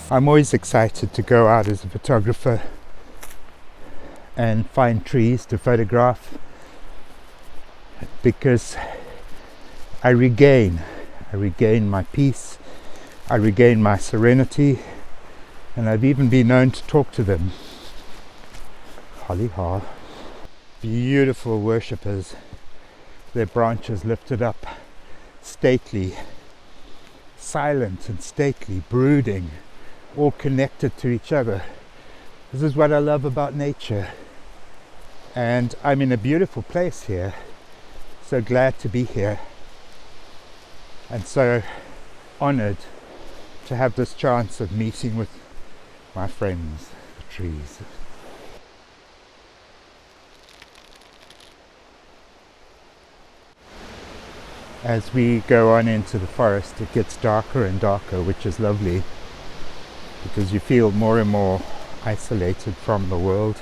I'm always excited to go out as a photographer and find trees to photograph because I regain my peace, I regain my serenity, and I've even been known to talk to them. Hollyhaw. Beautiful worshippers, their branches lifted up, stately, silent and stately, brooding, all connected to each other. This is what I love about nature. And I'm in a beautiful place here. So glad to be here. And so honored to have this chance of meeting with my friends, the trees. As we go on into the forest, it gets darker and darker, which is lovely because you feel more and more isolated from the world.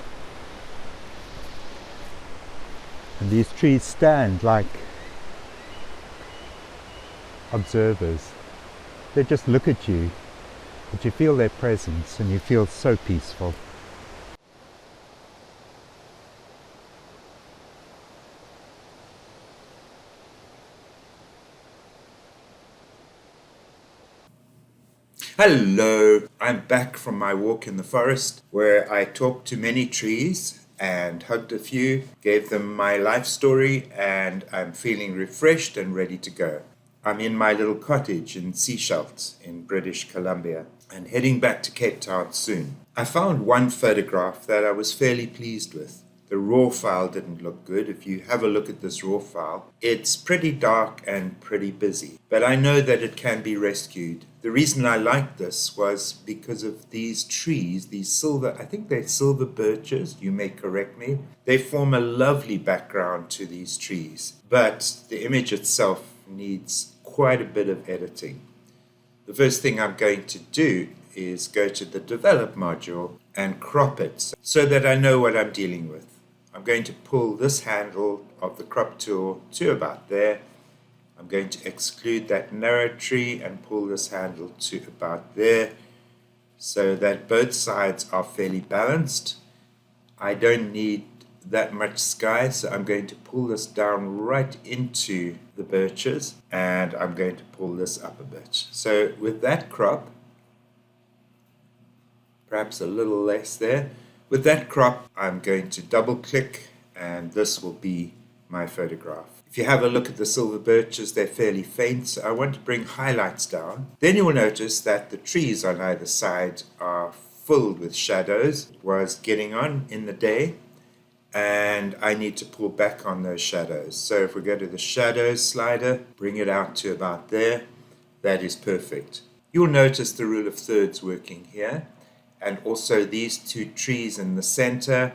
And these trees stand like observers. They just look at you, but you feel their presence and you feel so peaceful. Hello, I'm back from my walk in the forest where I talked to many trees and hugged a few, gave them my life story, and I'm feeling refreshed and ready to go. I'm in my little cottage in Sechelt in British Columbia and heading back to Cape Town soon. I found one photograph that I was fairly pleased with. The raw file didn't look good. If you have a look at this raw file, it's pretty dark and pretty busy, but I know that it can be rescued. The reason I liked this was because of these trees, these silver, I think they're silver birches, you may correct me. They form a lovely background to these trees, but the image itself needs quite a bit of editing. The first thing I'm going to do is go to the develop module and crop it so that I know what I'm dealing with. I'm going to pull this handle of the crop tool to about there. I'm going to exclude that narrow tree and pull this handle to about there so that both sides are fairly balanced. I don't need that much sky, so I'm going to pull this down right into the birches and I'm going to pull this up a bit. So with that crop, perhaps a little less there. With that crop, I'm going to double click and this will be my photograph. If you have a look at the silver birches, they're fairly faint, so I want to bring highlights down. Then you will notice that the trees on either side are filled with shadows. It was getting on in the day and I need to pull back on those shadows. So if we go to the shadows slider, bring it out to about there, that is perfect. You'll notice the rule of thirds working here. And also these two trees in the center,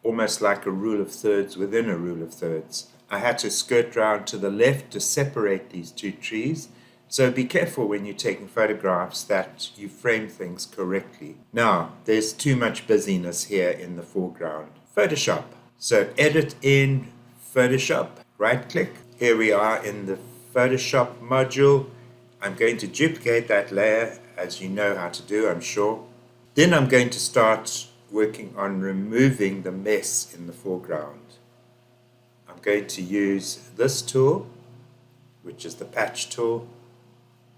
almost like a rule of thirds within a rule of thirds. I had to skirt round to the left to separate these two trees. So be careful when you're taking photographs that you frame things correctly. Now, there's too much busyness here in the foreground. Photoshop. So edit in Photoshop, right click. Here we are in the Photoshop module. I'm going to duplicate that layer, as you know how to do, I'm sure. Then I'm going to start working on removing the mess in the foreground. I'm going to use this tool, which is the patch tool,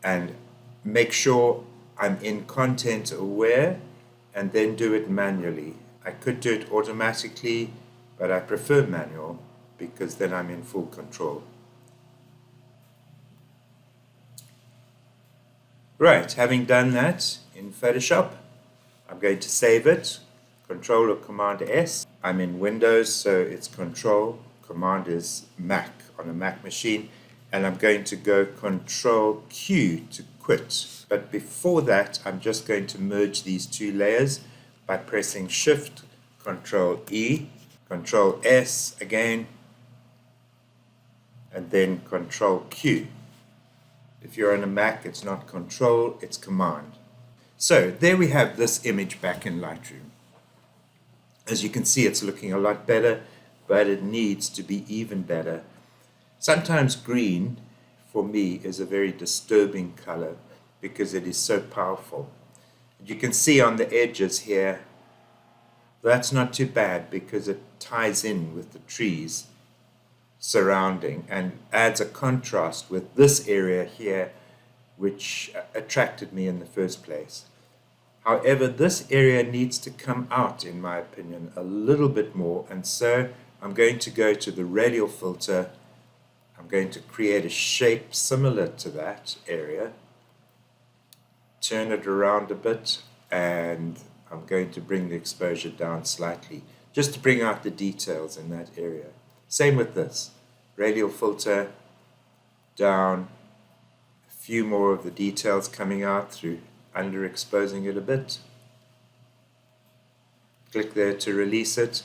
and make sure I'm in content aware and then do it manually. I could do it automatically, but I prefer manual because then I'm in full control. Right, having done that in Photoshop, I'm going to save it, Control or Command S. I'm in Windows, so it's Control, Command is Mac on a Mac machine, and I'm going to go Control Q to quit. But before that, I'm just going to merge these two layers by pressing Shift, Control E, Control S again, and then Control Q. If you're on a Mac, it's not Control, it's Command. So there we have this image back in Lightroom. As you can see, it's looking a lot better, but it needs to be even better. Sometimes green, for me, is a very disturbing color because it is so powerful. You can see on the edges here, that's not too bad because it ties in with the trees surrounding and adds a contrast with this area here, which attracted me in the first place. However, this area needs to come out, in my opinion, a little bit more, and so I'm going to go to the radial filter. I'm going to create a shape similar to that area, turn it around a bit, and I'm going to bring the exposure down slightly, just to bring out the details in that area. Same with this, radial filter, down, a few more of the details coming out through underexposing it a bit. Click there to release it,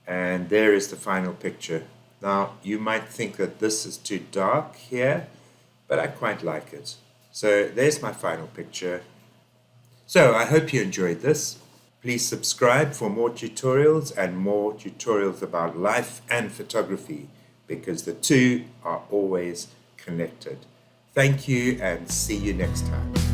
and there is the final picture. Now, you might think that this is too dark here, but I quite like it. So there's my final picture. So I hope you enjoyed this. Please subscribe for more tutorials and more tutorials about life and photography, because the two are always connected. Thank you and see you next time.